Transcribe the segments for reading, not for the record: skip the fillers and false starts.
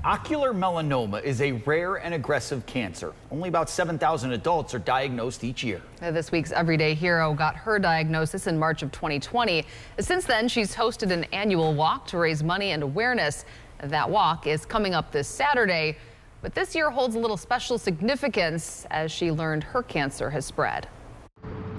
Ocular melanoma is a rare and aggressive cancer. Only about 7,000 adults are diagnosed each year. This week's Everyday Hero got her diagnosis in March of 2020. Since then, she's hosted an annual walk to raise money and awareness. That walk is coming up this Saturday, but this year holds a little special significance as she learned her cancer has spread.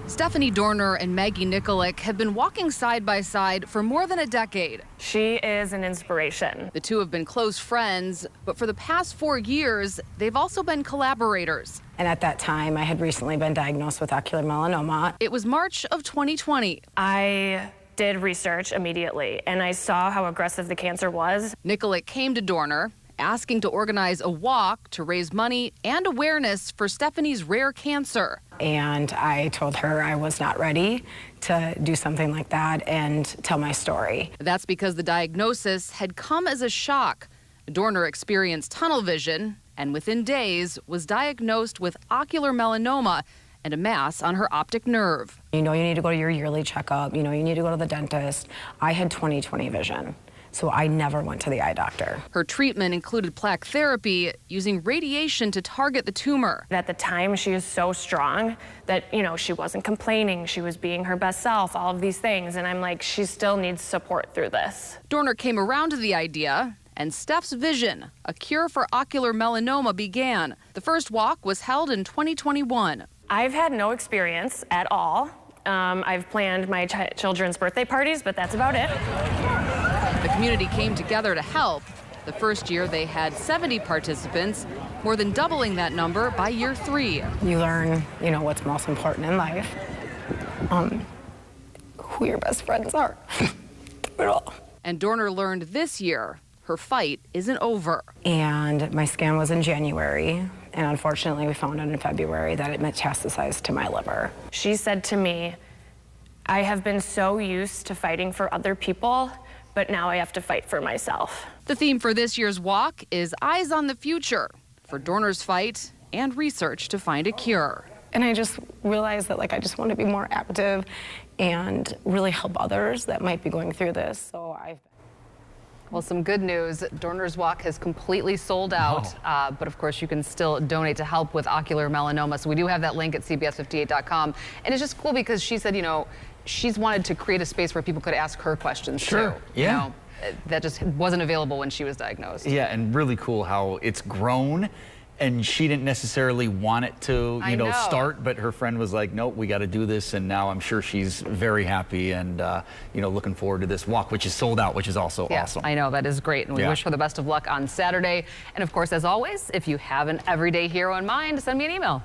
Stefanie Dorner and Maggie Nikolic have been walking side by side for more than a decade. She is an inspiration. The two have been close friends, but for the past 4 years, they've also been collaborators. And at that time, I had recently been diagnosed with ocular melanoma. It was March of 2020. I did research immediately, and I saw how aggressive the cancer was. Nikolic came to Dorner, asking to organize a walk to raise money and awareness for Stefanie's rare cancer. And I told her I was not ready to do something like that and tell my story. That's because the diagnosis had come as a shock. Dorner experienced tunnel vision and within days was diagnosed with ocular melanoma and a mass on her optic nerve. You know you need to go to your yearly checkup. You know you need to go to the dentist. I had 20/20 vision. So I never went to the eye doctor. Her treatment included plaque therapy using radiation to target the tumor. At the time, she is so strong that, she wasn't complaining. She was being her best self, all of these things. And I'm like, she still needs support through this. Dorner came around to the idea, and Steph's vision, a cure for ocular melanoma, began. The first walk was held in 2021. I've had no experience at all. I've planned my children's birthday parties, but that's about it. The community came together to help. The first year they had 70 participants, more than doubling that number by year 3. You learn, what's most important in life, who your best friends are through it all. And Dorner learned this year her fight isn't over. And my scan was in January, and unfortunately we found out in February that it metastasized to my liver. She said to me, I have been so used to fighting for other people, but now I have to fight for myself. The theme for this year's walk is Eyes on the Future, for Dorner's fight and research to find a cure. And I just realized that I just want to be more active and really help others that might be going through this. Well, some good news. Dorner's walk has completely sold out, but of course you can still donate to help with ocular melanoma. So we do have that link at cbs58.com. And it's just cool because she said, she's wanted to create a space where people could ask her questions too. Yeah. That just wasn't available when she was diagnosed. Yeah, and really cool how it's grown. And she didn't necessarily want it to, start, but her friend was like, nope, we got to do this. And now I'm sure she's very happy and, looking forward to this walk, which is sold out, which is also awesome. I know, that is great. And we wish her the best of luck on Saturday. And of course, as always, if you have an everyday hero in mind, send me an email.